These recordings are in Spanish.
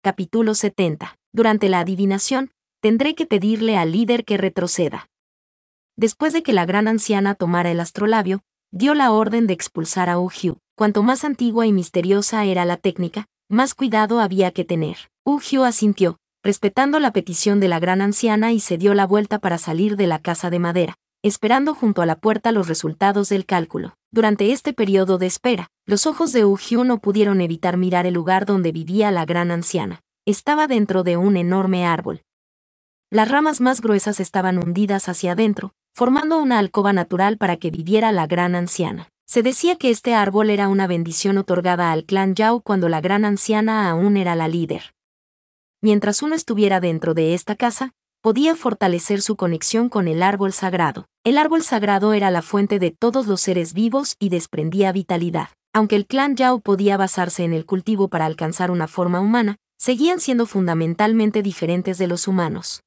Capítulo 70. Durante la adivinación, tendré que pedirle al líder que retroceda. Después de que la gran anciana tomara el astrolabio, dio la orden de expulsar a Uhyu. Cuanto más antigua y misteriosa era la técnica, más cuidado había que tener. Uhyu asintió, respetando la petición de la gran anciana, y se dio la vuelta para salir de la casa de madera, esperando junto a la puerta los resultados del cálculo. Durante este periodo de espera, los ojos de Uhyu no pudieron evitar mirar el lugar donde vivía la gran anciana. Estaba dentro de un enorme árbol. Las ramas más gruesas estaban hundidas hacia adentro, formando una alcoba natural para que viviera la gran anciana. Se decía que este árbol era una bendición otorgada al clan Yao cuando la gran anciana aún era la líder. Mientras uno estuviera dentro de esta casa, podía fortalecer su conexión con el árbol sagrado. El árbol sagrado era la fuente de todos los seres vivos y desprendía vitalidad. Aunque el clan Yao podía basarse en el cultivo para alcanzar una forma humana, seguían siendo fundamentalmente diferentes de los humanos.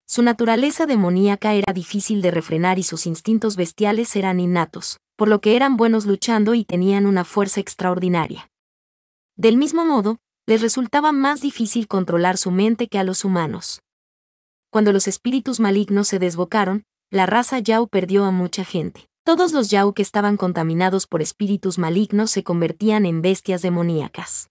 Su naturaleza demoníaca era difícil de refrenar y sus instintos bestiales eran innatos, por lo que eran buenos luchando y tenían una fuerza extraordinaria. Del mismo modo, les resultaba más difícil controlar su mente que a los humanos. Cuando los espíritus malignos se desbocaron, la raza Yao perdió a mucha gente. Todos los Yao que estaban contaminados por espíritus malignos se convertían en bestias demoníacas.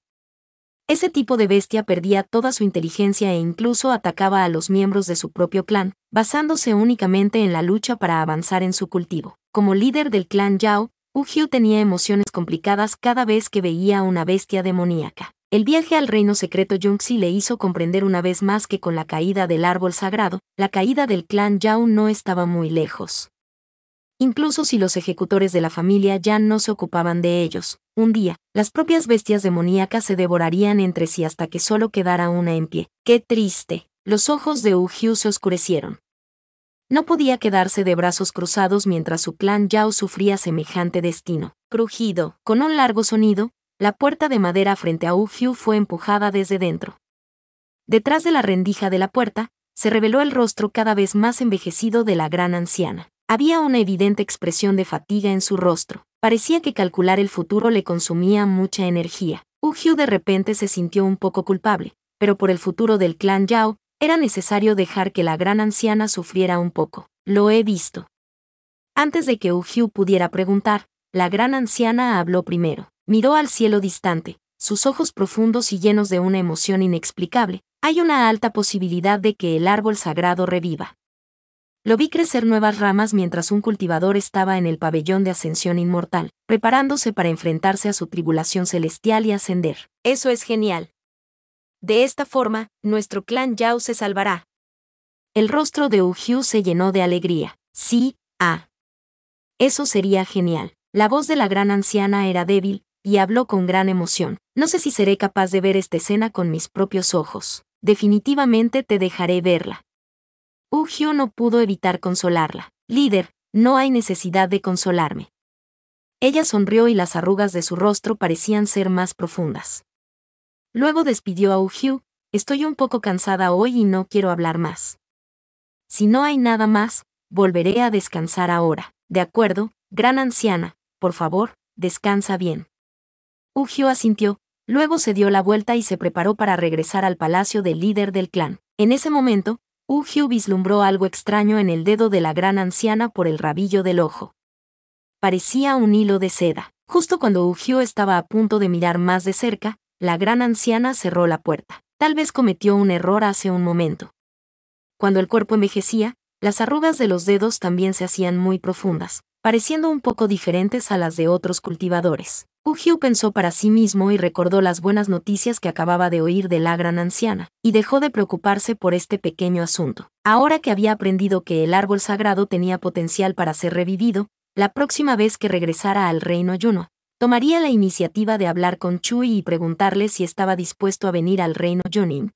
Ese tipo de bestia perdía toda su inteligencia e incluso atacaba a los miembros de su propio clan, basándose únicamente en la lucha para avanzar en su cultivo. Como líder del clan Yao, Uhyu tenía emociones complicadas cada vez que veía a una bestia demoníaca. El viaje al reino secreto Yunxi le hizo comprender una vez más que con la caída del árbol sagrado, la caída del clan Yao no estaba muy lejos. Incluso si los ejecutores de la familia Yan no se ocupaban de ellos, un día, las propias bestias demoníacas se devorarían entre sí hasta que solo quedara una en pie. ¡Qué triste! Los ojos de Uhyu se oscurecieron. No podía quedarse de brazos cruzados mientras su clan Yao sufría semejante destino. Crujido, con un largo sonido, la puerta de madera frente a Uhyu fue empujada desde dentro. Detrás de la rendija de la puerta, se reveló el rostro cada vez más envejecido de la gran anciana. Había una evidente expresión de fatiga en su rostro. Parecía que calcular el futuro le consumía mucha energía. Uhyu de repente se sintió un poco culpable, pero por el futuro del clan Yao, era necesario dejar que la gran anciana sufriera un poco. Lo he visto. Antes de que Uhyu pudiera preguntar, la gran anciana habló primero. Miró al cielo distante, sus ojos profundos y llenos de una emoción inexplicable. Hay una alta posibilidad de que el árbol sagrado reviva. Lo vi crecer nuevas ramas mientras un cultivador estaba en el pabellón de ascensión inmortal, preparándose para enfrentarse a su tribulación celestial y ascender. Eso es genial. De esta forma, nuestro clan Yao se salvará. El rostro de Uhyu se llenó de alegría. Sí, eso sería genial. La voz de la gran anciana era débil, y habló con gran emoción. No sé si seré capaz de ver esta escena con mis propios ojos. Definitivamente te dejaré verla. Uhyu no pudo evitar consolarla. Líder, no hay necesidad de consolarme. Ella sonrió y las arrugas de su rostro parecían ser más profundas. Luego despidió a Uhyu. Estoy un poco cansada hoy y no quiero hablar más. Si no hay nada más, volveré a descansar ahora. De acuerdo, gran anciana, por favor, descansa bien. Uhyu asintió, luego se dio la vuelta y se preparó para regresar al palacio del líder del clan. En ese momento, Uhyu vislumbró algo extraño en el dedo de la gran anciana por el rabillo del ojo. Parecía un hilo de seda. Justo cuando Uhyu estaba a punto de mirar más de cerca, la gran anciana cerró la puerta. Tal vez cometió un error hace un momento. Cuando el cuerpo envejecía, las arrugas de los dedos también se hacían muy profundas, pareciendo un poco diferentes a las de otros cultivadores. Uhyu pensó para sí mismo y recordó las buenas noticias que acababa de oír de la gran anciana, y dejó de preocuparse por este pequeño asunto. Ahora que había aprendido que el árbol sagrado tenía potencial para ser revivido, la próxima vez que regresara al reino Yuno, tomaría la iniciativa de hablar con Chui y preguntarle si estaba dispuesto a venir al reino Yunin.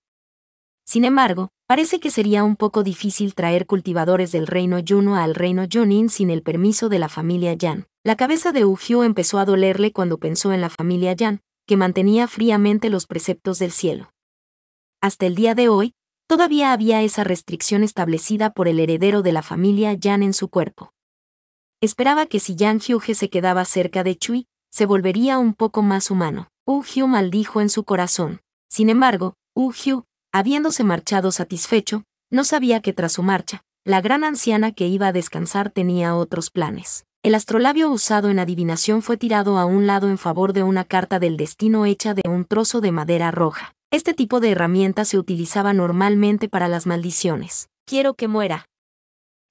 Sin embargo, parece que sería un poco difícil traer cultivadores del reino Yuno al reino Yunin sin el permiso de la familia Yan. La cabeza de Uhyu empezó a dolerle cuando pensó en la familia Yan, que mantenía fríamente los preceptos del cielo. Hasta el día de hoy, todavía había esa restricción establecida por el heredero de la familia Yan en su cuerpo. Esperaba que si Yang Hyuge se quedaba cerca de Chui, se volvería un poco más humano. Uhyu maldijo en su corazón. Sin embargo, Hugh, habiéndose marchado satisfecho, no sabía que tras su marcha, la gran anciana que iba a descansar tenía otros planes. El astrolabio usado en adivinación fue tirado a un lado en favor de una carta del destino hecha de un trozo de madera roja. Este tipo de herramienta se utilizaba normalmente para las maldiciones. Quiero que muera.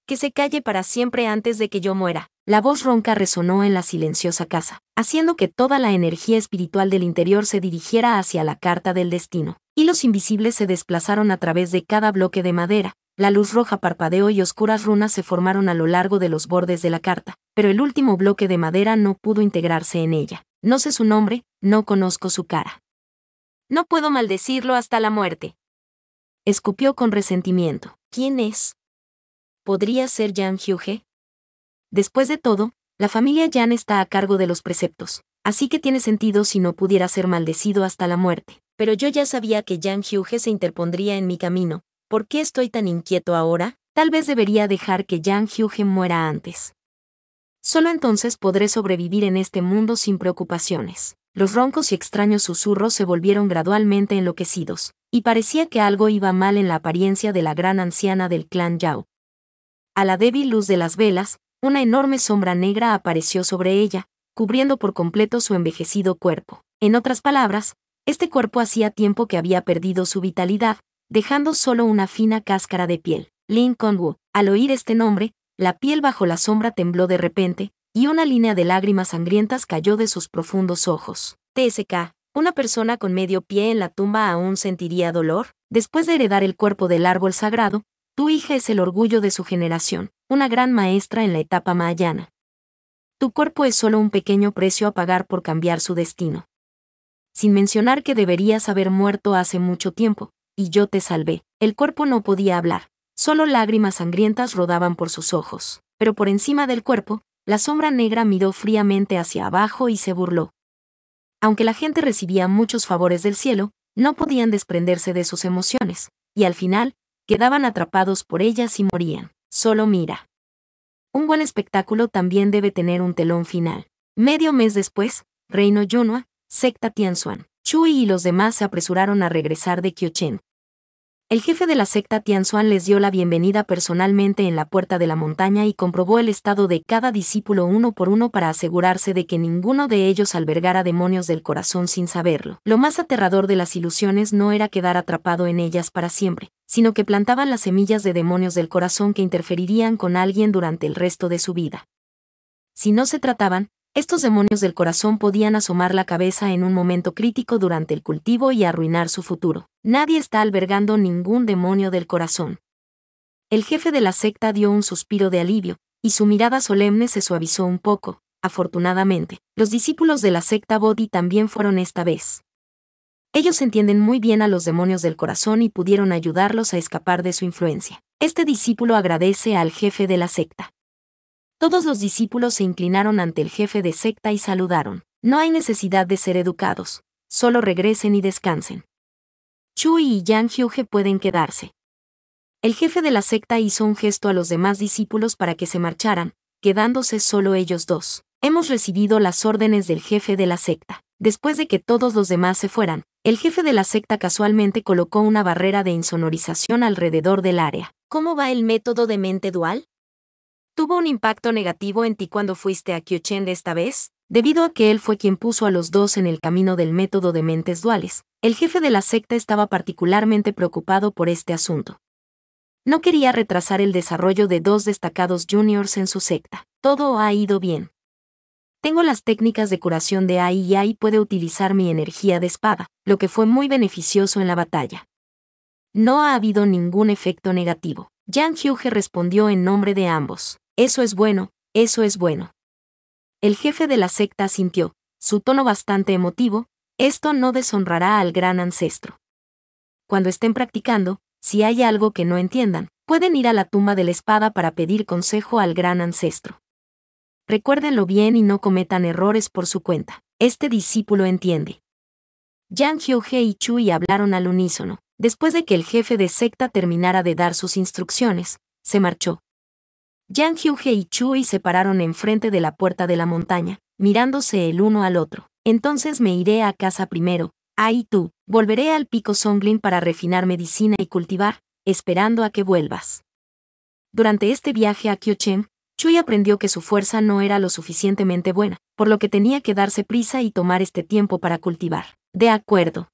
Que se calle para siempre antes de que yo muera. La voz ronca resonó en la silenciosa casa, haciendo que toda la energía espiritual del interior se dirigiera hacia la carta del destino. Hilos invisibles se desplazaron a través de cada bloque de madera. La luz roja parpadeó y oscuras runas se formaron a lo largo de los bordes de la carta, pero el último bloque de madera no pudo integrarse en ella. No sé su nombre, no conozco su cara. No puedo maldecirlo hasta la muerte. Escupió con resentimiento. ¿Quién es? ¿Podría ser Jan Hughe? Después de todo, la familia Jan está a cargo de los preceptos, así que tiene sentido si no pudiera ser maldecido hasta la muerte. Pero yo ya sabía que Jan Hughe se interpondría en mi camino. ¿Por qué estoy tan inquieto ahora? Tal vez debería dejar que Jan Hughe muera antes. Solo entonces podré sobrevivir en este mundo sin preocupaciones. Los roncos y extraños susurros se volvieron gradualmente enloquecidos, y parecía que algo iba mal en la apariencia de la gran anciana del clan Yao. A la débil luz de las velas, una enorme sombra negra apareció sobre ella, cubriendo por completo su envejecido cuerpo. En otras palabras, este cuerpo hacía tiempo que había perdido su vitalidad, dejando solo una fina cáscara de piel. Lin Conwu. Al oír este nombre, la piel bajo la sombra tembló de repente, y una línea de lágrimas sangrientas cayó de sus profundos ojos. TSK. ¿Una persona con medio pie en la tumba aún sentiría dolor? Después de heredar el cuerpo del árbol sagrado, tu hija es el orgullo de su generación, una gran maestra en la etapa mahayana. Tu cuerpo es solo un pequeño precio a pagar por cambiar su destino. Sin mencionar que deberías haber muerto hace mucho tiempo, y yo te salvé. El cuerpo no podía hablar, solo lágrimas sangrientas rodaban por sus ojos, pero por encima del cuerpo, la sombra negra miró fríamente hacia abajo y se burló. Aunque la gente recibía muchos favores del cielo, no podían desprenderse de sus emociones, y al final, quedaban atrapados por ellas y morían. Solo mira. Un buen espectáculo también debe tener un telón final. Medio mes después, Reino Yunhua, secta Tianxuan, Chui y los demás se apresuraron a regresar de Qiochen. El jefe de la secta Tianxuan les dio la bienvenida personalmente en la puerta de la montaña y comprobó el estado de cada discípulo uno por uno para asegurarse de que ninguno de ellos albergara demonios del corazón sin saberlo. Lo más aterrador de las ilusiones no era quedar atrapado en ellas para siempre, sino que plantaban las semillas de demonios del corazón que interferirían con alguien durante el resto de su vida. Si no se trataban, estos demonios del corazón podían asomar la cabeza en un momento crítico durante el cultivo y arruinar su futuro. Nadie está albergando ningún demonio del corazón. El jefe de la secta dio un suspiro de alivio, y su mirada solemne se suavizó un poco. Afortunadamente, los discípulos de la secta Bodhi también fueron esta vez. Ellos entienden muy bien a los demonios del corazón y pudieron ayudarlos a escapar de su influencia. Este discípulo agradece al jefe de la secta. Todos los discípulos se inclinaron ante el jefe de secta y saludaron. No hay necesidad de ser educados, solo regresen y descansen. Chui y Jan Hughe pueden quedarse. El jefe de la secta hizo un gesto a los demás discípulos para que se marcharan, quedándose solo ellos dos. Hemos recibido las órdenes del jefe de la secta. Después de que todos los demás se fueran, el jefe de la secta casualmente colocó una barrera de insonorización alrededor del área. ¿Cómo va el método de mente dual? ¿Tuvo un impacto negativo en ti cuando fuiste a Qiochen de esta vez? Debido a que él fue quien puso a los dos en el camino del método de mentes duales, el jefe de la secta estaba particularmente preocupado por este asunto. No quería retrasar el desarrollo de dos destacados juniors en su secta. Todo ha ido bien. Tengo las técnicas de curación de Ai y Ai puede utilizar mi energía de espada, lo que fue muy beneficioso en la batalla. No ha habido ningún efecto negativo. Jan Hughe respondió en nombre de ambos. Eso es bueno, eso es bueno. El jefe de la secta asintió, su tono bastante emotivo. Esto no deshonrará al gran ancestro. Cuando estén practicando, si hay algo que no entiendan, pueden ir a la tumba de la espada para pedir consejo al gran ancestro. Recuérdenlo bien y no cometan errores por su cuenta. Este discípulo entiende. Jan Hughe y Chui hablaron al unísono. Después de que el jefe de secta terminara de dar sus instrucciones, se marchó. Jan Hughe y Chui se pararon enfrente de la puerta de la montaña, mirándose el uno al otro. Entonces me iré a casa primero, Ahí tú, volveré al pico Songlin para refinar medicina y cultivar, esperando a que vuelvas. Durante este viaje a Kyochen, Chui aprendió que su fuerza no era lo suficientemente buena, por lo que tenía que darse prisa y tomar este tiempo para cultivar. De acuerdo.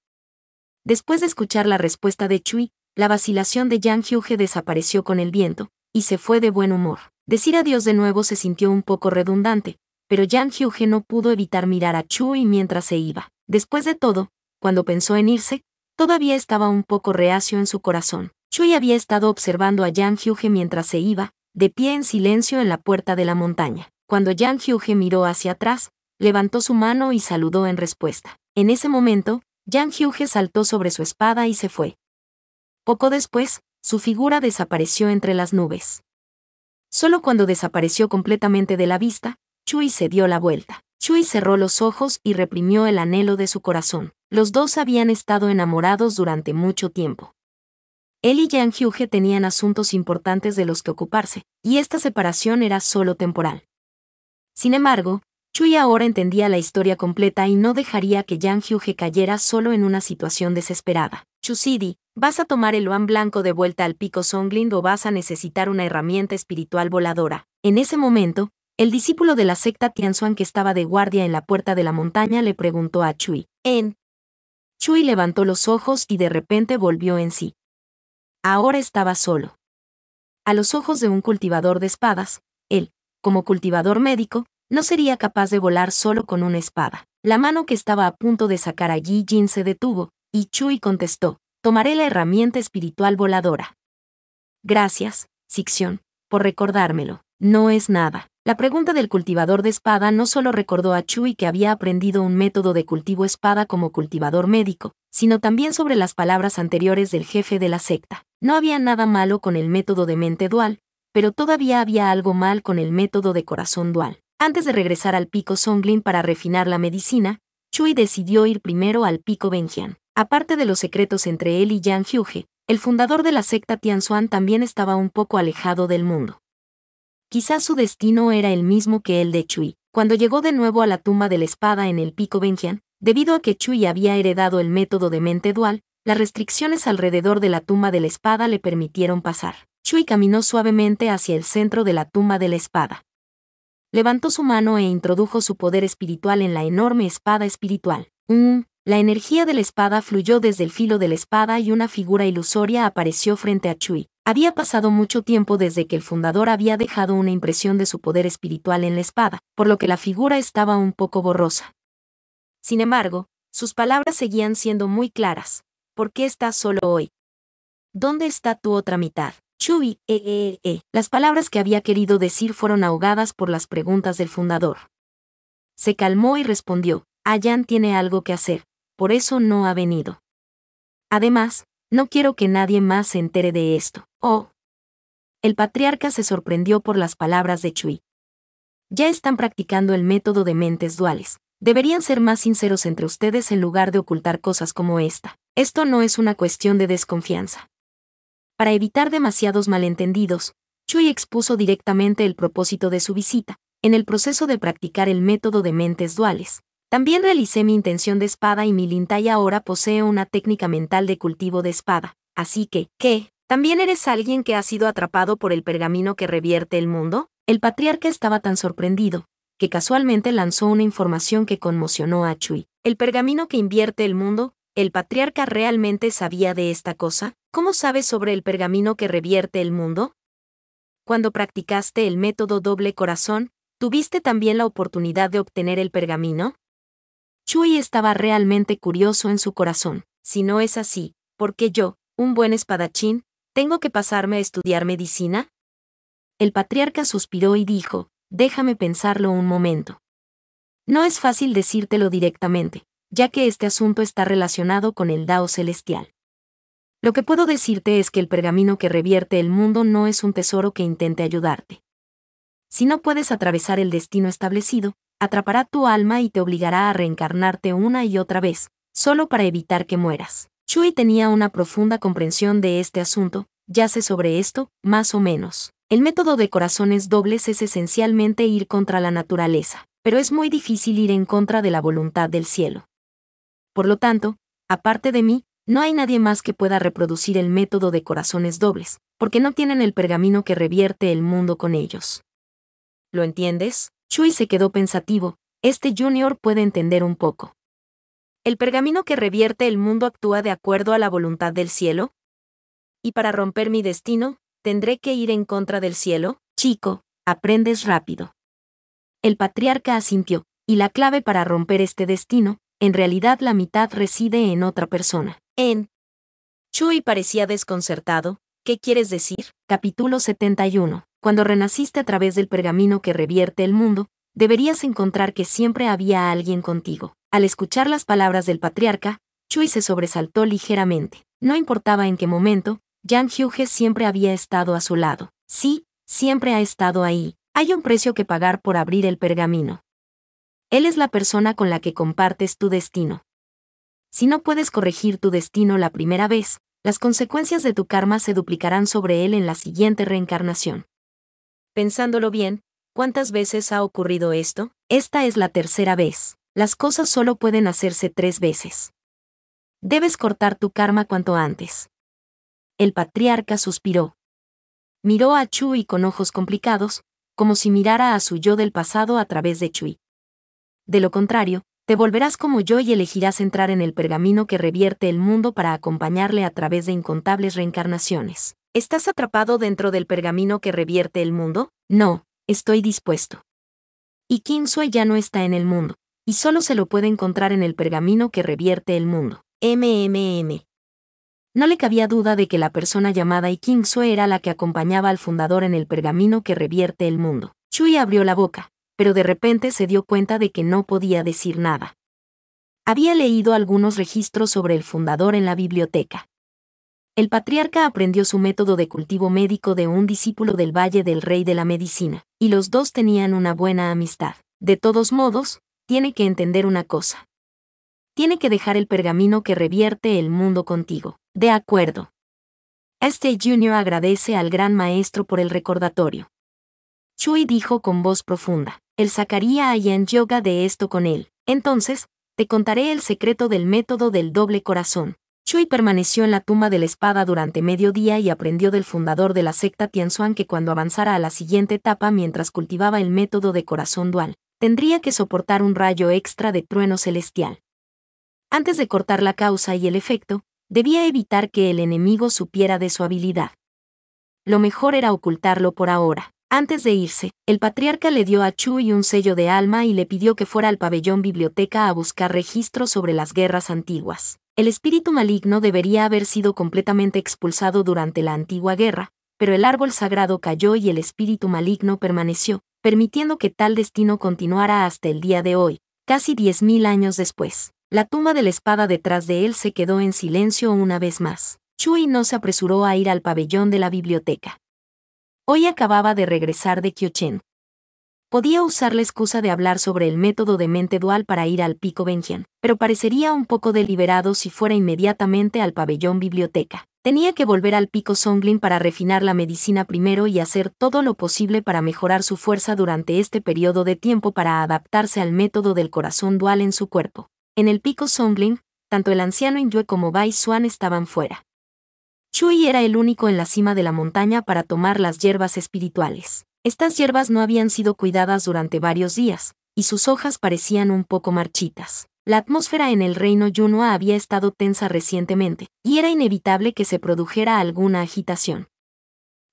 Después de escuchar la respuesta de Chui, la vacilación de Yang Hyuge desapareció con el viento, y se fue de buen humor. Decir adiós de nuevo se sintió un poco redundante, pero Yang Hyuge no pudo evitar mirar a Chui mientras se iba. Después de todo, cuando pensó en irse, todavía estaba un poco reacio en su corazón. Chui había estado observando a Yang Hyuge mientras se iba, de pie en silencio en la puerta de la montaña. Cuando Yang Hyuge miró hacia atrás, levantó su mano y saludó en respuesta. En ese momento, Yang Hyuge saltó sobre su espada y se fue. Poco después, su figura desapareció entre las nubes. Solo cuando desapareció completamente de la vista, Chui se dio la vuelta. Chui cerró los ojos y reprimió el anhelo de su corazón. Los dos habían estado enamorados durante mucho tiempo. Él y Yang Hyuge tenían asuntos importantes de los que ocuparse, y esta separación era solo temporal. Sin embargo, Chui ahora entendía la historia completa y no dejaría que Yang Hyuge cayera solo en una situación desesperada. Chusidi, ¿vas a tomar el Luan Blanco de vuelta al pico Songlin o vas a necesitar una herramienta espiritual voladora? En ese momento, el discípulo de la secta Tianzuan que estaba de guardia en la puerta de la montaña le preguntó a Chui. Chui levantó los ojos y de repente volvió en sí. Ahora estaba solo. A los ojos de un cultivador de espadas, él, como cultivador médico, no sería capaz de volar solo con una espada. La mano que estaba a punto de sacar a Yi Jin se detuvo, y Chui contestó, tomaré la herramienta espiritual voladora. Gracias, Sixion, por recordármelo. No es nada. La pregunta del cultivador de espada no solo recordó a Chui que había aprendido un método de cultivo espada como cultivador médico, sino también sobre las palabras anteriores del jefe de la secta. No había nada malo con el método de mente dual, pero todavía había algo mal con el método de corazón dual. Antes de regresar al pico Songlin para refinar la medicina, Chui decidió ir primero al pico Benjian. Aparte de los secretos entre él y Yang Hyuge, el fundador de la secta Tianzuan también estaba un poco alejado del mundo. Quizás su destino era el mismo que el de Chui. Cuando llegó de nuevo a la tumba de la espada en el pico Benjian, debido a que Chui había heredado el método de mente dual, las restricciones alrededor de la tumba de la espada le permitieron pasar. Chui caminó suavemente hacia el centro de la tumba de la espada. Levantó su mano e introdujo su poder espiritual en la enorme espada espiritual. La energía de la espada fluyó desde el filo de la espada y una figura ilusoria apareció frente a Chui. Había pasado mucho tiempo desde que el fundador había dejado una impresión de su poder espiritual en la espada, por lo que la figura estaba un poco borrosa. Sin embargo, sus palabras seguían siendo muy claras. ¿Por qué estás solo hoy? ¿Dónde está tu otra mitad? Chui, Las palabras que había querido decir fueron ahogadas por las preguntas del fundador. Se calmó y respondió, Yan tiene algo que hacer, por eso no ha venido. Además, no quiero que nadie más se entere de esto. Oh. El patriarca se sorprendió por las palabras de Chui. Ya están practicando el método de mentes duales. Deberían ser más sinceros entre ustedes en lugar de ocultar cosas como esta. Esto no es una cuestión de desconfianza. Para evitar demasiados malentendidos, Chui expuso directamente el propósito de su visita. En el proceso de practicar el método de mentes duales, también realicé mi intención de espada y mi Lintai ahora posee una técnica mental de cultivo de espada. Así que, ¿qué? ¿También eres alguien que ha sido atrapado por el pergamino que revierte el mundo? El patriarca estaba tan sorprendido, que casualmente lanzó una información que conmocionó a Chui. ¿El pergamino que invierte el mundo? ¿El patriarca realmente sabía de esta cosa? ¿Cómo sabes sobre el pergamino que revierte el mundo? Cuando practicaste el método doble corazón, ¿tuviste también la oportunidad de obtener el pergamino? Chui estaba realmente curioso en su corazón. Si no es así, ¿por qué yo, un buen espadachín, tengo que pasarme a estudiar medicina? El patriarca suspiró y dijo, déjame pensarlo un momento. No es fácil decírtelo directamente, ya que este asunto está relacionado con el Dao celestial. Lo que puedo decirte es que el pergamino que revierte el mundo no es un tesoro que intente ayudarte. Si no puedes atravesar el destino establecido, atrapará tu alma y te obligará a reencarnarte una y otra vez, solo para evitar que mueras. Chui tenía una profunda comprensión de este asunto, ya sé sobre esto, más o menos. El método de corazones dobles es esencialmente ir contra la naturaleza, pero es muy difícil ir en contra de la voluntad del cielo. Por lo tanto, aparte de mí, no hay nadie más que pueda reproducir el método de corazones dobles, porque no tienen el pergamino que revierte el mundo con ellos. ¿Lo entiendes? Chui se quedó pensativo. Este Junior puede entender un poco. ¿El pergamino que revierte el mundo actúa de acuerdo a la voluntad del cielo? ¿Y para romper mi destino, tendré que ir en contra del cielo? Chico, aprendes rápido. El patriarca asintió, y la clave para romper este destino, en realidad la mitad reside en otra persona. Chui parecía desconcertado. ¿Qué quieres decir? Capítulo 71. Cuando renaciste a través del pergamino que revierte el mundo, deberías encontrar que siempre había alguien contigo. Al escuchar las palabras del patriarca, Chui se sobresaltó ligeramente. No importaba en qué momento, Yang Hyuge siempre había estado a su lado. Sí, siempre ha estado ahí. Hay un precio que pagar por abrir el pergamino. Él es la persona con la que compartes tu destino. Si no puedes corregir tu destino la primera vez, las consecuencias de tu karma se duplicarán sobre él en la siguiente reencarnación. Pensándolo bien, ¿cuántas veces ha ocurrido esto? Esta es la tercera vez. Las cosas solo pueden hacerse 3 veces. Debes cortar tu karma cuanto antes. El patriarca suspiró. Miró a Chui con ojos complicados, como si mirara a su yo del pasado a través de Chui. De lo contrario, te volverás como yo y elegirás entrar en el pergamino que revierte el mundo para acompañarle a través de incontables reencarnaciones. ¿Estás atrapado dentro del pergamino que revierte el mundo? No, estoy dispuesto. Y King Sui ya no está en el mundo, y solo se lo puede encontrar en el pergamino que revierte el mundo. No le cabía duda de que la persona llamada King Sui era la que acompañaba al fundador en el pergamino que revierte el mundo. Chui abrió la boca, pero de repente se dio cuenta de que no podía decir nada. Había leído algunos registros sobre el fundador en la biblioteca. El patriarca aprendió su método de cultivo médico de un discípulo del Valle del Rey de la Medicina, y los dos tenían una buena amistad. De todos modos, tiene que entender una cosa. Tiene que dejar el pergamino que revierte el mundo contigo. De acuerdo. Este Junior agradece al gran maestro por el recordatorio. Chui dijo con voz profunda. Él sacaría a Yen Yoga de esto con él. Entonces, te contaré el secreto del método del doble corazón. Chui permaneció en la tumba de la espada durante medio día y aprendió del fundador de la secta Tianzuan que cuando avanzara a la siguiente etapa mientras cultivaba el método de corazón dual, tendría que soportar un rayo extra de trueno celestial. Antes de cortar la causa y el efecto, debía evitar que el enemigo supiera de su habilidad. Lo mejor era ocultarlo por ahora. Antes de irse, el patriarca le dio a Chui un sello de alma y le pidió que fuera al pabellón biblioteca a buscar registros sobre las guerras antiguas. El espíritu maligno debería haber sido completamente expulsado durante la antigua guerra, pero el árbol sagrado cayó y el espíritu maligno permaneció, permitiendo que tal destino continuara hasta el día de hoy, casi 10.000 años después. La tumba de la espada detrás de él se quedó en silencio una vez más. Chui no se apresuró a ir al pabellón de la biblioteca. Hoy acababa de regresar de Kyochen. Podía usar la excusa de hablar sobre el método de mente dual para ir al Pico Benjian, pero parecería un poco deliberado si fuera inmediatamente al pabellón biblioteca. Tenía que volver al Pico Songlin para refinar la medicina primero y hacer todo lo posible para mejorar su fuerza durante este periodo de tiempo para adaptarse al método del corazón dual en su cuerpo. En el Pico Songlin, tanto el anciano Inyue como Bai Xuan estaban fuera. Chui era el único en la cima de la montaña para tomar las hierbas espirituales. Estas hierbas no habían sido cuidadas durante varios días, y sus hojas parecían un poco marchitas. La atmósfera en el reino Yunhua había estado tensa recientemente, y era inevitable que se produjera alguna agitación.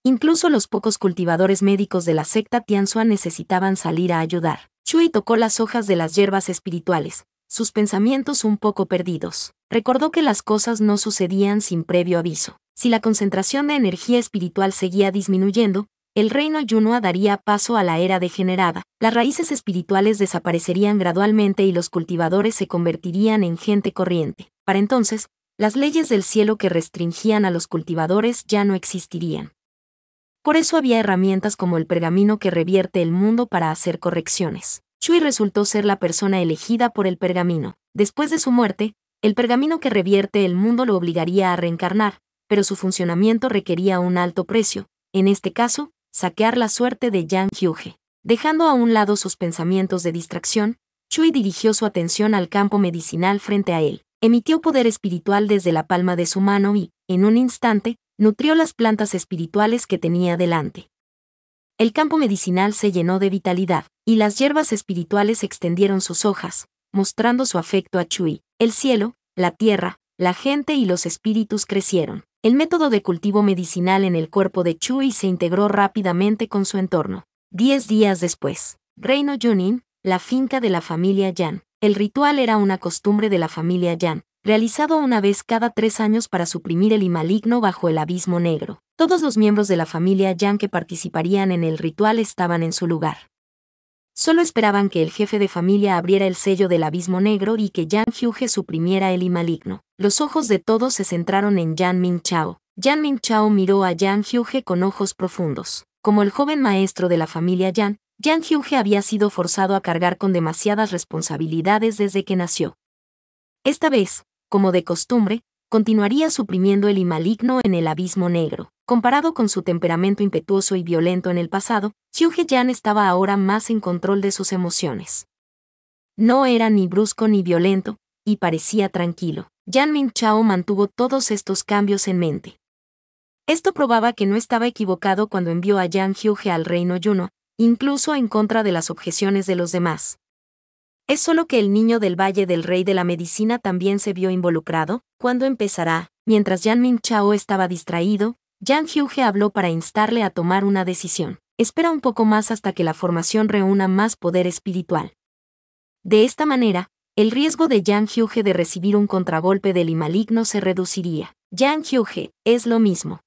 Incluso los pocos cultivadores médicos de la secta Tianzuan necesitaban salir a ayudar. Chui tocó las hojas de las hierbas espirituales, sus pensamientos un poco perdidos. Recordó que las cosas no sucedían sin previo aviso. Si la concentración de energía espiritual seguía disminuyendo, el reino Yunhua daría paso a la era degenerada, las raíces espirituales desaparecerían gradualmente y los cultivadores se convertirían en gente corriente. Para entonces, las leyes del cielo que restringían a los cultivadores ya no existirían. Por eso había herramientas como el pergamino que revierte el mundo para hacer correcciones. Chui resultó ser la persona elegida por el pergamino. Después de su muerte, el pergamino que revierte el mundo lo obligaría a reencarnar, pero su funcionamiento requería un alto precio, en este caso, saquear la suerte de Yang Hyuge. Dejando a un lado sus pensamientos de distracción, Chui dirigió su atención al campo medicinal frente a él. Emitió poder espiritual desde la palma de su mano y, en un instante, nutrió las plantas espirituales que tenía delante. El campo medicinal se llenó de vitalidad, y las hierbas espirituales extendieron sus hojas, mostrando su afecto a Chui. El cielo, la tierra, la gente y los espíritus crecieron. El método de cultivo medicinal en el cuerpo de Chui se integró rápidamente con su entorno. 10 días después, Reino Junín, la finca de la familia Yan. El ritual era una costumbre de la familia Yan, realizado una vez cada 3 años para suprimir el maligno bajo el abismo negro. Todos los miembros de la familia Yan que participarían en el ritual estaban en su lugar. Solo esperaban que el jefe de familia abriera el sello del abismo negro y que Yan Hyuge suprimiera el maligno. Los ojos de todos se centraron en Yan Mingchao. Yan Mingchao miró a Yan Hyuge con ojos profundos. Como el joven maestro de la familia Yan, Yan Hyuge había sido forzado a cargar con demasiadas responsabilidades desde que nació. Esta vez, como de costumbre, continuaría suprimiendo el maligno en el abismo negro. Comparado con su temperamento impetuoso y violento en el pasado, Hyuge Yan estaba ahora más en control de sus emociones. No era ni brusco ni violento, y parecía tranquilo. Yan Mingchao mantuvo todos estos cambios en mente. Esto probaba que no estaba equivocado cuando envió a Yan Hyuge al reino Yuno, incluso en contra de las objeciones de los demás. ¿Es solo que el niño del Valle del Rey de la Medicina también se vio involucrado? ¿Cuándo empezará? Mientras Yan Mingchao estaba distraído, Yan Hyuge habló para instarle a tomar una decisión. Espera un poco más hasta que la formación reúna más poder espiritual. De esta manera, el riesgo de Yan Hyuge de recibir un contragolpe del maligno se reduciría. Yan Hyuge, es lo mismo.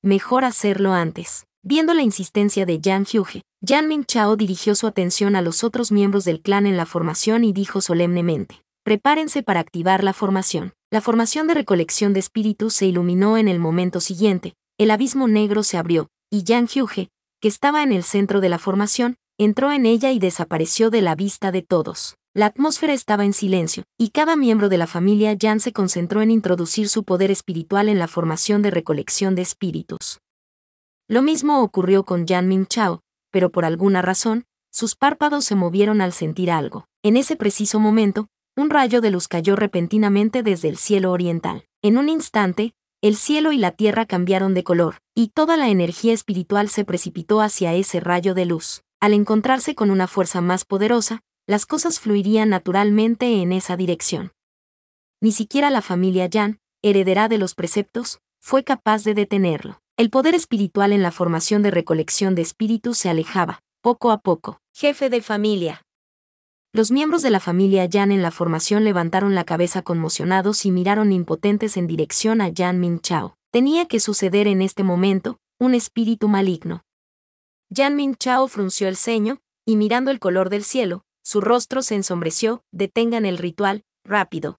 Mejor hacerlo antes. Viendo la insistencia de Yan Hyuge, Yan Mingchao dirigió su atención a los otros miembros del clan en la formación y dijo solemnemente: prepárense para activar la formación. La formación de recolección de espíritus se iluminó en el momento siguiente, el abismo negro se abrió, y Yan Hyuge, que estaba en el centro de la formación, entró en ella y desapareció de la vista de todos. La atmósfera estaba en silencio, y cada miembro de la familia Yan se concentró en introducir su poder espiritual en la formación de recolección de espíritus. Lo mismo ocurrió con Yan Mingchao, pero por alguna razón, sus párpados se movieron al sentir algo. En ese preciso momento, un rayo de luz cayó repentinamente desde el cielo oriental. En un instante, el cielo y la tierra cambiaron de color, y toda la energía espiritual se precipitó hacia ese rayo de luz. Al encontrarse con una fuerza más poderosa, las cosas fluirían naturalmente en esa dirección. Ni siquiera la familia Yan, heredera de los preceptos, fue capaz de detenerlo. El poder espiritual en la formación de recolección de espíritus se alejaba, poco a poco. Jefe de familia. Los miembros de la familia Yan en la formación levantaron la cabeza conmocionados y miraron impotentes en dirección a Yan Mingchao. Tenía que suceder en este momento, un espíritu maligno. Yan Mingchao frunció el ceño, y mirando el color del cielo, su rostro se ensombreció. Detengan el ritual, rápido.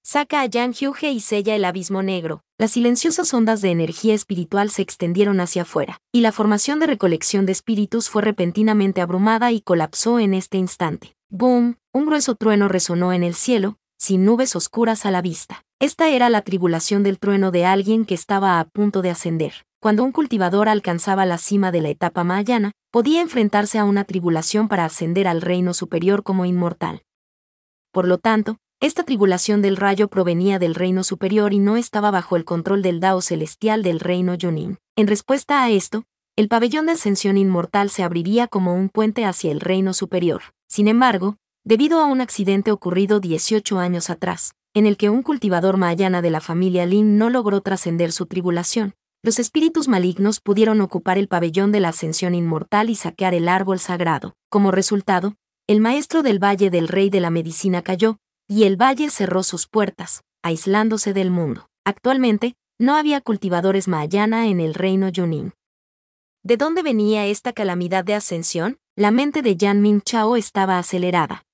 Saca a Yan Hyuge y sella el abismo negro. Las silenciosas ondas de energía espiritual se extendieron hacia afuera, y la formación de recolección de espíritus fue repentinamente abrumada y colapsó en este instante. ¡Boom! Un grueso trueno resonó en el cielo, sin nubes oscuras a la vista. Esta era la tribulación del trueno de alguien que estaba a punto de ascender. Cuando un cultivador alcanzaba la cima de la etapa mahayana, podía enfrentarse a una tribulación para ascender al reino superior como inmortal. Por lo tanto, esta tribulación del rayo provenía del reino superior y no estaba bajo el control del Dao celestial del reino Junín. En respuesta a esto, el pabellón de ascensión inmortal se abriría como un puente hacia el reino superior. Sin embargo, debido a un accidente ocurrido 18 años atrás, en el que un cultivador mahayana de la familia Lin no logró trascender su tribulación, los espíritus malignos pudieron ocupar el pabellón de la ascensión inmortal y saquear el árbol sagrado. Como resultado, el maestro del Valle del Rey de la Medicina cayó, y el valle cerró sus puertas, aislándose del mundo. Actualmente, no había cultivadores mahayana en el reino Junín. ¿De dónde venía esta calamidad de ascensión? La mente de Yan Mingchao estaba acelerada.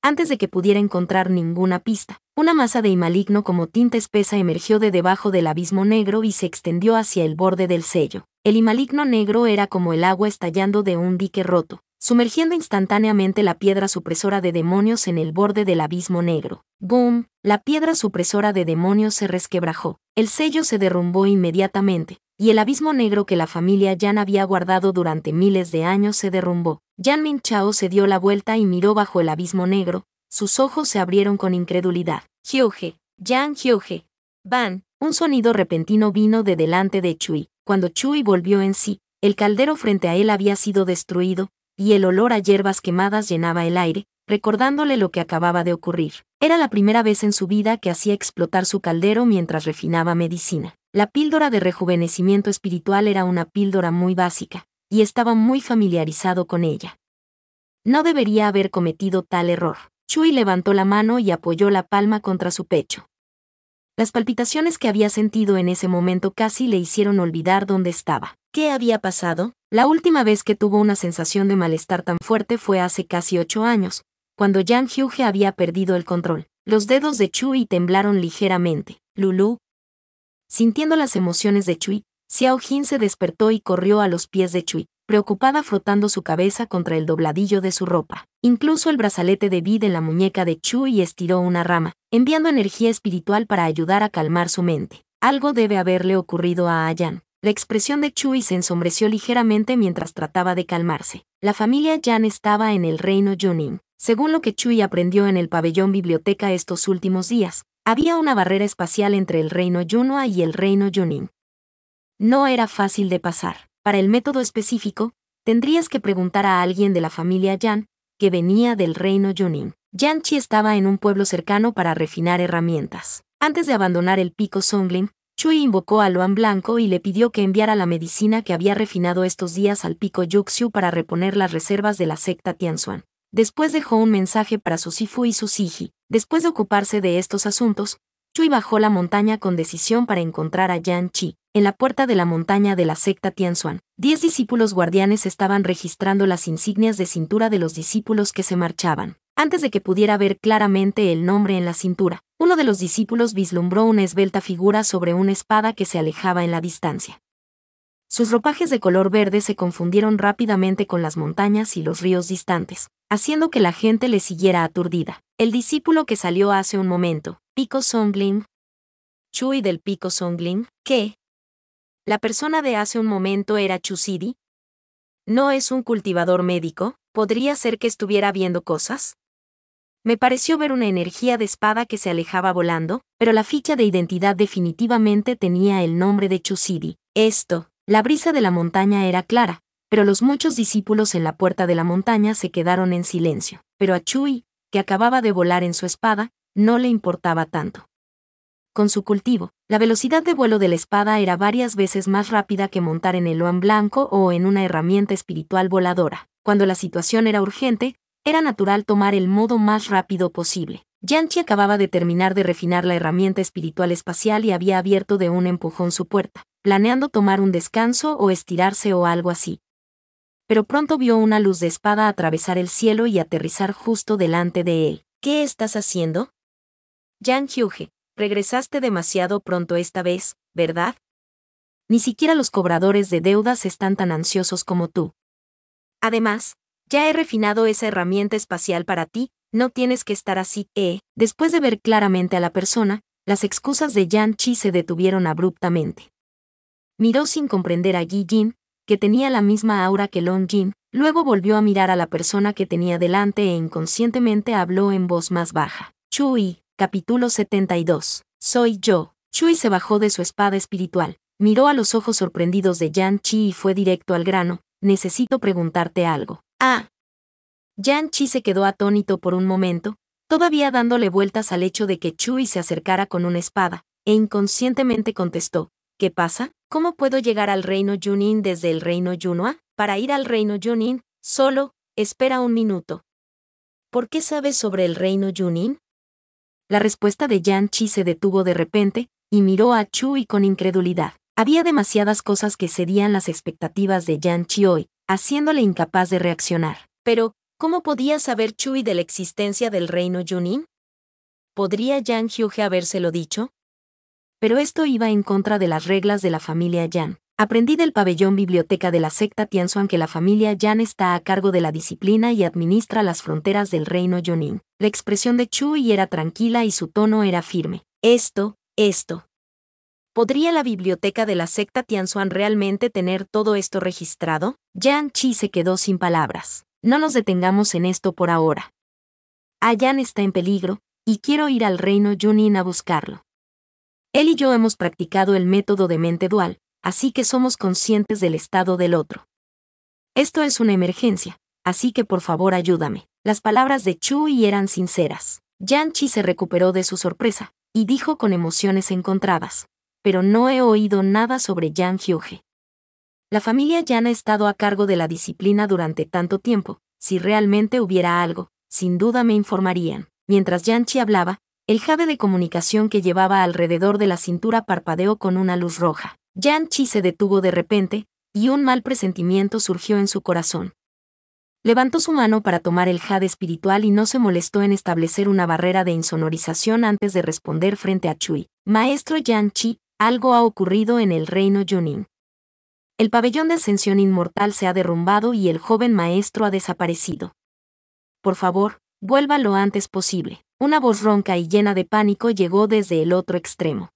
Antes de que pudiera encontrar ninguna pista, una masa de maligno como tinta espesa emergió de debajo del abismo negro y se extendió hacia el borde del sello. El maligno negro era como el agua estallando de un dique roto, sumergiendo instantáneamente la piedra supresora de demonios en el borde del abismo negro. ¡Boom! La piedra supresora de demonios se resquebrajó. El sello se derrumbó inmediatamente, y el abismo negro que la familia Yan había guardado durante miles de años se derrumbó. Yan Mingchao se dio la vuelta y miró bajo el abismo negro, sus ojos se abrieron con incredulidad. Hyuge, Yang Hyuge. Ban, un sonido repentino vino de delante de Chui. Cuando Chui volvió en sí, el caldero frente a él había sido destruido, y el olor a hierbas quemadas llenaba el aire, recordándole lo que acababa de ocurrir. Era la primera vez en su vida que hacía explotar su caldero mientras refinaba medicina. La píldora de rejuvenecimiento espiritual era una píldora muy básica, y estaba muy familiarizado con ella. No debería haber cometido tal error. Chui levantó la mano y apoyó la palma contra su pecho. Las palpitaciones que había sentido en ese momento casi le hicieron olvidar dónde estaba. ¿Qué había pasado? La última vez que tuvo una sensación de malestar tan fuerte fue hace casi 8 años, cuando Yang Hyuge había perdido el control. Los dedos de Chui temblaron ligeramente. Lulu. Sintiendo las emociones de Chui, Xiao Jin se despertó y corrió a los pies de Chui, preocupada frotando su cabeza contra el dobladillo de su ropa. Incluso el brazalete de vid en la muñeca de Chui estiró una rama, enviando energía espiritual para ayudar a calmar su mente. Algo debe haberle ocurrido a Ayan. La expresión de Chui se ensombreció ligeramente mientras trataba de calmarse. La familia Yan estaba en el reino Junin. Según lo que Chui aprendió en el pabellón biblioteca estos últimos días, había una barrera espacial entre el reino Yunhua y el reino Junin. No era fácil de pasar. Para el método específico, tendrías que preguntar a alguien de la familia Yan, que venía del reino Junin. Yan Chi estaba en un pueblo cercano para refinar herramientas. Antes de abandonar el pico Songling, Chui invocó a Luan Blanco y le pidió que enviara la medicina que había refinado estos días al pico Yuxiu para reponer las reservas de la secta Tianxuan. Después dejó un mensaje para su Sifu y su Siji. Después de ocuparse de estos asuntos, Chui bajó la montaña con decisión para encontrar a Yan Chi. En la puerta de la montaña de la secta Tianxuan, 10 discípulos guardianes estaban registrando las insignias de cintura de los discípulos que se marchaban. Antes de que pudiera ver claramente el nombre en la cintura, uno de los discípulos vislumbró una esbelta figura sobre una espada que se alejaba en la distancia. Sus ropajes de color verde se confundieron rápidamente con las montañas y los ríos distantes, haciendo que la gente le siguiera aturdida. El discípulo que salió hace un momento, Pico Songling. Chui del Pico Songling, ¿qué? ¿La persona de hace un momento era Chusidi? ¿No es un cultivador médico? ¿Podría ser que estuviera viendo cosas? Me pareció ver una energía de espada que se alejaba volando, pero la ficha de identidad definitivamente tenía el nombre de Chusidi. La brisa de la montaña era clara, pero los muchos discípulos en la puerta de la montaña se quedaron en silencio. Pero a Chui, que acababa de volar en su espada, no le importaba tanto. Con su cultivo, la velocidad de vuelo de la espada era varias veces más rápida que montar en el Luan Blanco o en una herramienta espiritual voladora. Cuando la situación era urgente, era natural tomar el modo más rápido posible. Yan Chi acababa de terminar de refinar la herramienta espiritual espacial y había abierto de un empujón su puerta, planeando tomar un descanso o estirarse o algo así. Pero pronto vio una luz de espada atravesar el cielo y aterrizar justo delante de él. ¿Qué estás haciendo? Yang Hyuge, regresaste demasiado pronto esta vez, ¿verdad? Ni siquiera los cobradores de deudas están tan ansiosos como tú. Además, ya he refinado esa herramienta espacial para ti, no tienes que estar así. Después de ver claramente a la persona, las excusas de Yan Chi se detuvieron abruptamente. Miró sin comprender a Yi Jin, que tenía la misma aura que Long Jin, luego volvió a mirar a la persona que tenía delante e inconscientemente habló en voz más baja. Chui, capítulo 72. Soy yo. Chui se bajó de su espada espiritual, miró a los ojos sorprendidos de Yan Chi y fue directo al grano. Necesito preguntarte algo. Yan Chi se quedó atónito por un momento, todavía dándole vueltas al hecho de que Chui se acercara con una espada, e inconscientemente contestó, ¿qué pasa? ¿Cómo puedo llegar al reino Junin desde el reino Yunhua? Para ir al reino Junin, solo, espera un minuto. ¿Por qué sabes sobre el reino Junin? La respuesta de Yan Chi se detuvo de repente, y miró a Chui con incredulidad. Había demasiadas cosas que cedían las expectativas de Yan Chi hoy, haciéndole incapaz de reaccionar. Pero, ¿cómo podía saber Chui de la existencia del reino Junin? ¿Podría Yang Hyuge habérselo dicho? Pero esto iba en contra de las reglas de la familia Yan. Aprendí del pabellón biblioteca de la secta Tianxuan que la familia Yan está a cargo de la disciplina y administra las fronteras del reino Junin. La expresión de Chui era tranquila y su tono era firme. Esto. ¿Podría la biblioteca de la secta Tianxuan realmente tener todo esto registrado? Yan Chi se quedó sin palabras. No nos detengamos en esto por ahora. Ayan está en peligro, y quiero ir al reino Junin a buscarlo. Él y yo hemos practicado el método de mente dual, así que somos conscientes del estado del otro. Esto es una emergencia, así que por favor ayúdame. Las palabras de Chui eran sinceras. Yan Chi se recuperó de su sorpresa, y dijo con emociones encontradas, pero no he oído nada sobre Yang Hyuge. La familia Yan ha estado a cargo de la disciplina durante tanto tiempo, si realmente hubiera algo, sin duda me informarían. Mientras Yan Chi hablaba, el jade de comunicación que llevaba alrededor de la cintura parpadeó con una luz roja. Yan Chi se detuvo de repente, y un mal presentimiento surgió en su corazón. Levantó su mano para tomar el jade espiritual y no se molestó en establecer una barrera de insonorización antes de responder frente a Chui. Maestro Yan Chi, algo ha ocurrido en el reino Junin. El pabellón de ascensión inmortal se ha derrumbado y el joven maestro ha desaparecido. Por favor, vuelva lo antes posible. Una voz ronca y llena de pánico llegó desde el otro extremo.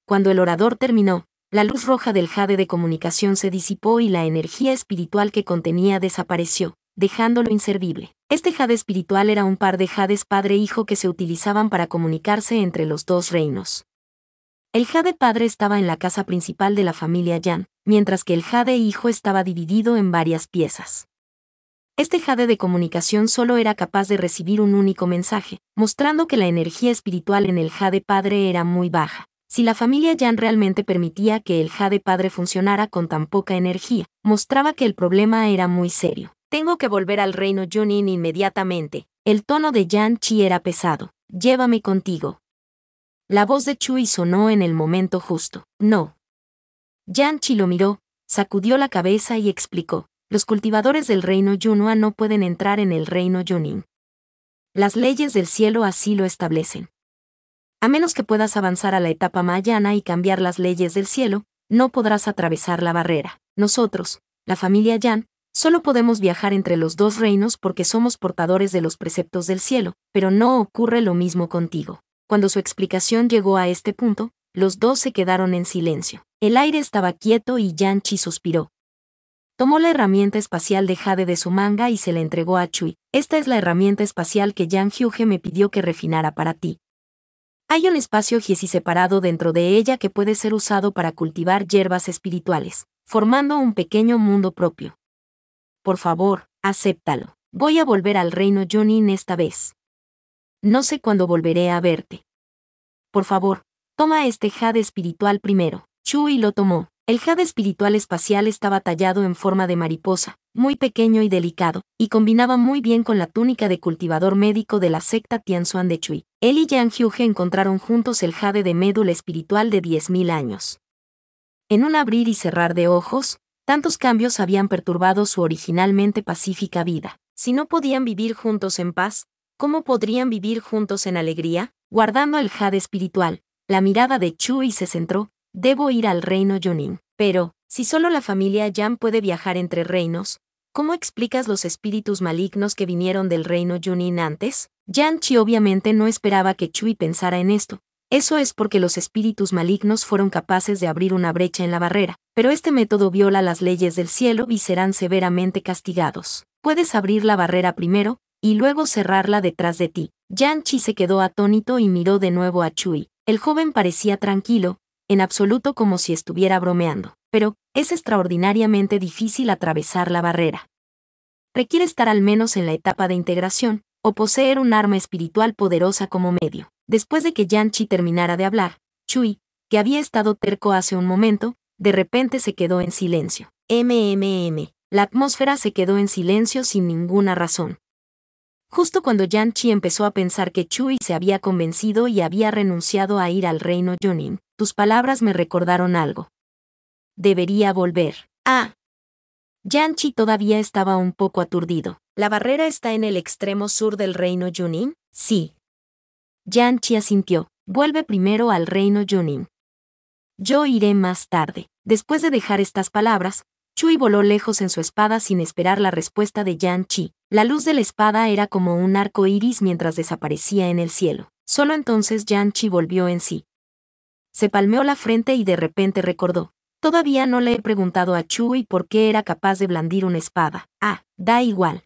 Cuando el orador terminó, la luz roja del jade de comunicación se disipó y la energía espiritual que contenía desapareció, dejándolo inservible. Este jade espiritual era un par de jades padre-hijo que se utilizaban para comunicarse entre los dos reinos. El jade padre estaba en la casa principal de la familia Yan, mientras que el jade hijo estaba dividido en varias piezas. Este jade de comunicación solo era capaz de recibir un único mensaje, mostrando que la energía espiritual en el jade padre era muy baja. Si la familia Yan realmente permitía que el jade padre funcionara con tan poca energía, mostraba que el problema era muy serio. Tengo que volver al reino Junin inmediatamente. El tono de Yan Chi era pesado. Llévame contigo. La voz de Chui sonó en el momento justo. No. Yan Chi lo miró, sacudió la cabeza y explicó. Los cultivadores del reino Yunhua no pueden entrar en el reino Junin. Las leyes del cielo así lo establecen. A menos que puedas avanzar a la etapa mayana y cambiar las leyes del cielo, no podrás atravesar la barrera. Nosotros, la familia Yan, solo podemos viajar entre los dos reinos porque somos portadores de los preceptos del cielo, pero no ocurre lo mismo contigo. Cuando su explicación llegó a este punto, los dos se quedaron en silencio. El aire estaba quieto y Yan Chi suspiró. Tomó la herramienta espacial de jade de su manga y se la entregó a Chui. Esta es la herramienta espacial que Yang Hyuge me pidió que refinara para ti. Hay un espacio Giesi separado dentro de ella que puede ser usado para cultivar hierbas espirituales, formando un pequeño mundo propio. Por favor, acéptalo. Voy a volver al reino Junin esta vez. No sé cuándo volveré a verte. Por favor, toma este jade espiritual primero. Chui lo tomó. El jade espiritual espacial estaba tallado en forma de mariposa, muy pequeño y delicado, y combinaba muy bien con la túnica de cultivador médico de la secta Tianzuan de Chui. Él y Yang Hyuge encontraron juntos el jade de médula espiritual de 10.000 años. En un abrir y cerrar de ojos, tantos cambios habían perturbado su originalmente pacífica vida. Si no podían vivir juntos en paz, ¿cómo podrían vivir juntos en alegría? Guardando el jade espiritual, la mirada de Chui se centró. Debo ir al reino Junin. Pero, si solo la familia Yan puede viajar entre reinos, ¿cómo explicas los espíritus malignos que vinieron del reino Junin antes? Yan Chi obviamente no esperaba que Chui pensara en esto. Eso es porque los espíritus malignos fueron capaces de abrir una brecha en la barrera, pero este método viola las leyes del cielo y serán severamente castigados. Puedes abrir la barrera primero, y luego cerrarla detrás de ti. Yan Chi se quedó atónito y miró de nuevo a Chui. El joven parecía tranquilo, en absoluto como si estuviera bromeando, pero es extraordinariamente difícil atravesar la barrera. Requiere estar al menos en la etapa de integración, o poseer un arma espiritual poderosa como medio. Después de que Yan Chi terminara de hablar, Chui, que había estado terco hace un momento, de repente se quedó en silencio. La atmósfera se quedó en silencio sin ninguna razón. Justo cuando Yan Chi empezó a pensar que Chui se había convencido y había renunciado a ir al reino Junin, tus palabras me recordaron algo. Debería volver. Ah. Yan Chi todavía estaba un poco aturdido. ¿La barrera está en el extremo sur del reino Junin? Sí. Yan Chi asintió. Vuelve primero al reino Junin. Yo iré más tarde. Después de dejar estas palabras, Chui voló lejos en su espada sin esperar la respuesta de Yan Chi. La luz de la espada era como un arco iris mientras desaparecía en el cielo. Solo entonces Yan Chi volvió en sí. Se palmeó la frente y de repente recordó. Todavía no le he preguntado a Chui por qué era capaz de blandir una espada. Ah, da igual.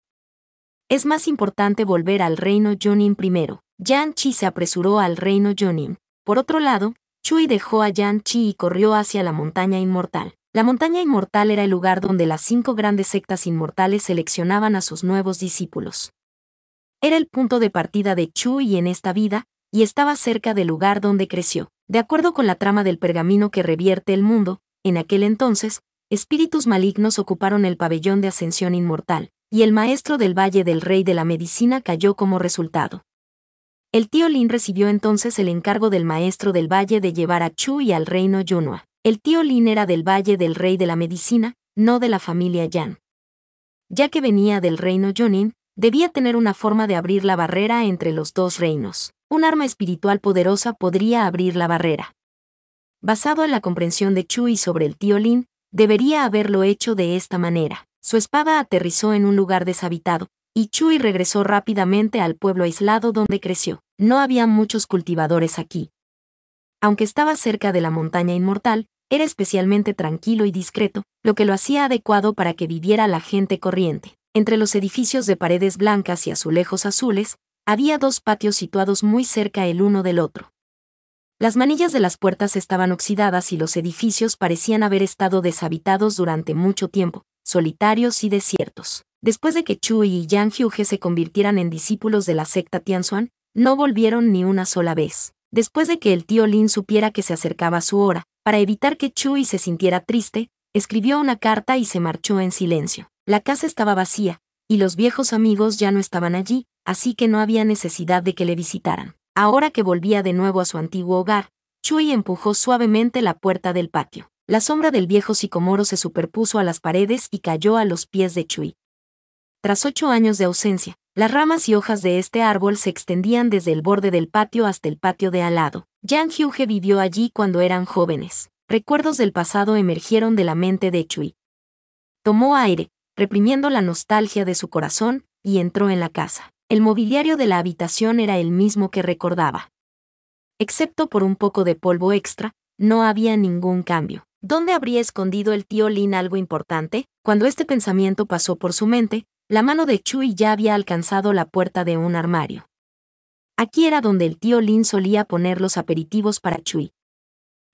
Es más importante volver al reino Junin primero. Yan Chi se apresuró al reino Jonin. Por otro lado, Chui dejó a Yan Chi y corrió hacia la montaña inmortal. La montaña inmortal era el lugar donde las 5 grandes sectas inmortales seleccionaban a sus nuevos discípulos. Era el punto de partida de Chui en esta vida, y estaba cerca del lugar donde creció. De acuerdo con la trama del pergamino que revierte el mundo, en aquel entonces, espíritus malignos ocuparon el pabellón de ascensión inmortal, y el maestro del Valle del Rey de la Medicina cayó como resultado. El tío Lin recibió entonces el encargo del maestro del Valle de llevar a Chui al reino Yunhua. El tío Lin era del Valle del Rey de la Medicina, no de la familia Yan. Ya que venía del reino Jonin, debía tener una forma de abrir la barrera entre los dos reinos. Un arma espiritual poderosa podría abrir la barrera. Basado en la comprensión de Chui sobre el tío Lin, debería haberlo hecho de esta manera. Su espada aterrizó en un lugar deshabitado, y Chui regresó rápidamente al pueblo aislado donde creció. No había muchos cultivadores aquí. Aunque estaba cerca de la montaña inmortal, era especialmente tranquilo y discreto, lo que lo hacía adecuado para que viviera la gente corriente. Entre los edificios de paredes blancas y azulejos azules, había 2 patios situados muy cerca el uno del otro. Las manillas de las puertas estaban oxidadas y los edificios parecían haber estado deshabitados durante mucho tiempo, solitarios y desiertos. Después de que Chui y Yang Hyuge se convirtieran en discípulos de la secta Tianxuan, no volvieron ni una sola vez. Después de que el tío Lin supiera que se acercaba su hora, para evitar que Chui se sintiera triste, escribió una carta y se marchó en silencio. La casa estaba vacía, y los viejos amigos ya no estaban allí, así que no había necesidad de que le visitaran. Ahora que volvía de nuevo a su antiguo hogar, Chui empujó suavemente la puerta del patio. La sombra del viejo sicomoro se superpuso a las paredes y cayó a los pies de Chui. Tras 8 años de ausencia, las ramas y hojas de este árbol se extendían desde el borde del patio hasta el patio de al lado. Yang Hyuge vivió allí cuando eran jóvenes. Recuerdos del pasado emergieron de la mente de Chui. Tomó aire, reprimiendo la nostalgia de su corazón, y entró en la casa. El mobiliario de la habitación era el mismo que recordaba. Excepto por un poco de polvo extra, no había ningún cambio. ¿Dónde habría escondido el tío Lin algo importante? Cuando este pensamiento pasó por su mente, la mano de Chui ya había alcanzado la puerta de un armario. Aquí era donde el tío Lin solía poner los aperitivos para Chui.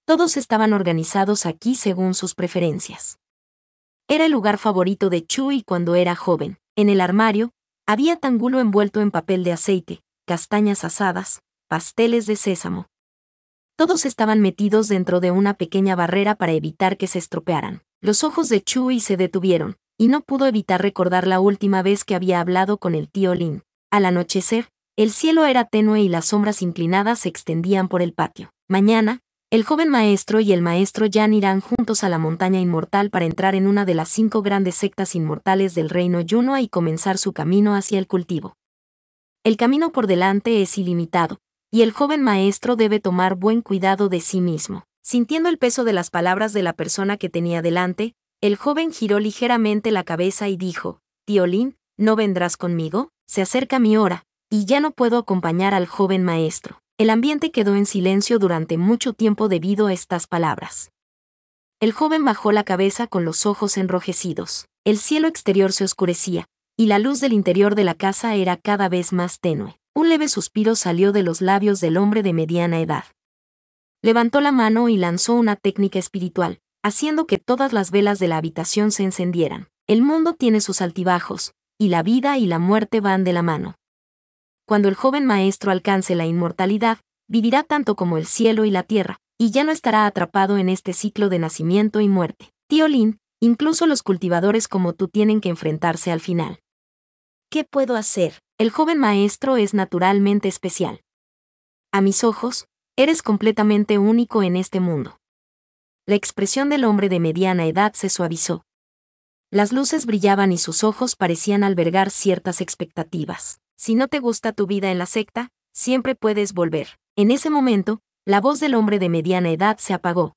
Todos estaban organizados aquí según sus preferencias. Era el lugar favorito de Chui cuando era joven. En el armario, había tangulo envuelto en papel de aceite, castañas asadas, pasteles de sésamo. Todos estaban metidos dentro de una pequeña barrera para evitar que se estropearan. Los ojos de Chui se detuvieron, y no pudo evitar recordar la última vez que había hablado con el tío Lin. Al anochecer, el cielo era tenue y las sombras inclinadas se extendían por el patio. Mañana, el joven maestro y el maestro Yan irán juntos a la montaña inmortal para entrar en una de las 5 grandes sectas inmortales del reino Yunhua y comenzar su camino hacia el cultivo. El camino por delante es ilimitado, y el joven maestro debe tomar buen cuidado de sí mismo. Sintiendo el peso de las palabras de la persona que tenía delante, el joven giró ligeramente la cabeza y dijo: «Tío Lin, ¿no vendrás conmigo? Se acerca mi hora, y ya no puedo acompañar al joven maestro». El ambiente quedó en silencio durante mucho tiempo debido a estas palabras. El joven bajó la cabeza con los ojos enrojecidos. El cielo exterior se oscurecía, y la luz del interior de la casa era cada vez más tenue. Un leve suspiro salió de los labios del hombre de mediana edad. Levantó la mano y lanzó una técnica espiritual, haciendo que todas las velas de la habitación se encendieran. El mundo tiene sus altibajos, y la vida y la muerte van de la mano. Cuando el joven maestro alcance la inmortalidad, vivirá tanto como el cielo y la tierra, y ya no estará atrapado en este ciclo de nacimiento y muerte. Tío Lin, incluso los cultivadores como tú tienen que enfrentarse al final. ¿Qué puedo hacer? El joven maestro es naturalmente especial. A mis ojos, eres completamente único en este mundo. La expresión del hombre de mediana edad se suavizó. Las luces brillaban y sus ojos parecían albergar ciertas expectativas. Si no te gusta tu vida en la secta, siempre puedes volver. En ese momento, la voz del hombre de mediana edad se apagó.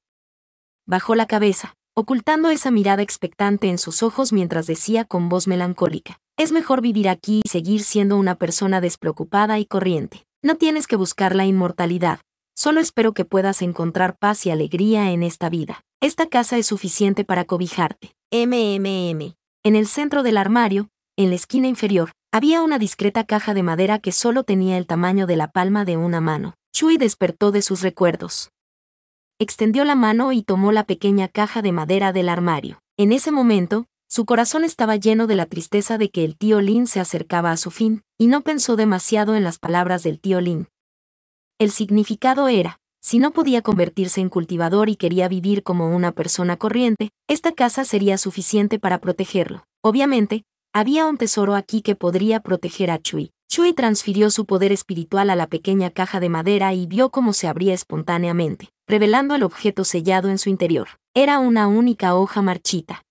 Bajó la cabeza, ocultando esa mirada expectante en sus ojos mientras decía con voz melancólica: «Es mejor vivir aquí y seguir siendo una persona despreocupada y corriente. No tienes que buscar la inmortalidad. Solo espero que puedas encontrar paz y alegría en esta vida. Esta casa es suficiente para cobijarte». En el centro del armario, en la esquina inferior, Había una discreta caja de madera que solo tenía el tamaño de la palma de una mano. Chui despertó de sus recuerdos. Extendió la mano y tomó la pequeña caja de madera del armario. En ese momento, su corazón estaba lleno de la tristeza de que el tío Lin se acercaba a su fin, y no pensó demasiado en las palabras del tío Lin. El significado era: si no podía convertirse en cultivador y quería vivir como una persona corriente, esta casa sería suficiente para protegerlo. Obviamente, había un tesoro aquí que podría proteger a Chui. Chui transfirió su poder espiritual a la pequeña caja de madera y vio cómo se abría espontáneamente, revelando el objeto sellado en su interior. Era una única hoja marchita.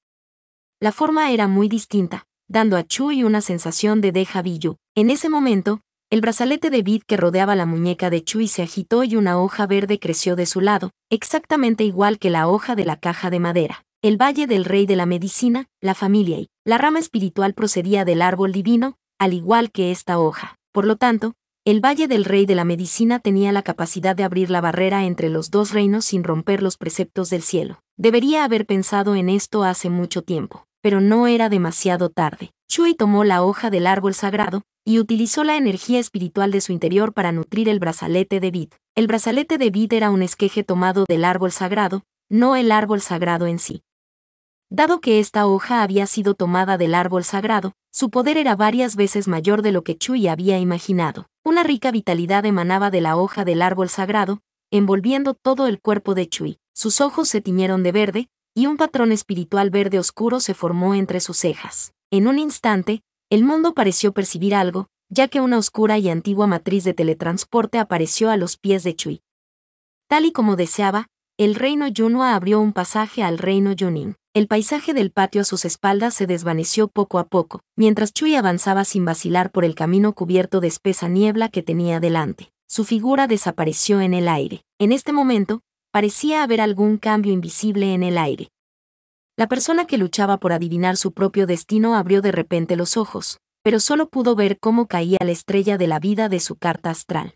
La forma era muy distinta, dando a Chui una sensación de déjà vu. En ese momento, el brazalete de vid que rodeaba la muñeca de Chui se agitó y una hoja verde creció de su lado, exactamente igual que la hoja de la caja de madera. El Valle del Rey de la Medicina, la familia y la rama espiritual procedía del árbol divino, al igual que esta hoja. Por lo tanto, el Valle del Rey de la Medicina tenía la capacidad de abrir la barrera entre los dos reinos sin romper los preceptos del cielo. Debería haber pensado en esto hace mucho tiempo, pero no era demasiado tarde. Chui tomó la hoja del árbol sagrado y utilizó la energía espiritual de su interior para nutrir el brazalete de vid. El brazalete de vid era un esqueje tomado del árbol sagrado, no el árbol sagrado en sí. Dado que esta hoja había sido tomada del árbol sagrado, su poder era varias veces mayor de lo que Chui había imaginado. Una rica vitalidad emanaba de la hoja del árbol sagrado, envolviendo todo el cuerpo de Chui. Sus ojos se tiñeron de verde, y un patrón espiritual verde oscuro se formó entre sus cejas. En un instante, el mundo pareció percibir algo, ya que una oscura y antigua matriz de teletransporte apareció a los pies de Chui. Tal y como deseaba, el reino Yunhua abrió un pasaje al reino Yunin. El paisaje del patio a sus espaldas se desvaneció poco a poco, mientras Chui avanzaba sin vacilar por el camino cubierto de espesa niebla que tenía delante. Su figura desapareció en el aire. En este momento, parecía haber algún cambio invisible en el aire. La persona que luchaba por adivinar su propio destino abrió de repente los ojos, pero solo pudo ver cómo caía la estrella de la vida de su carta astral.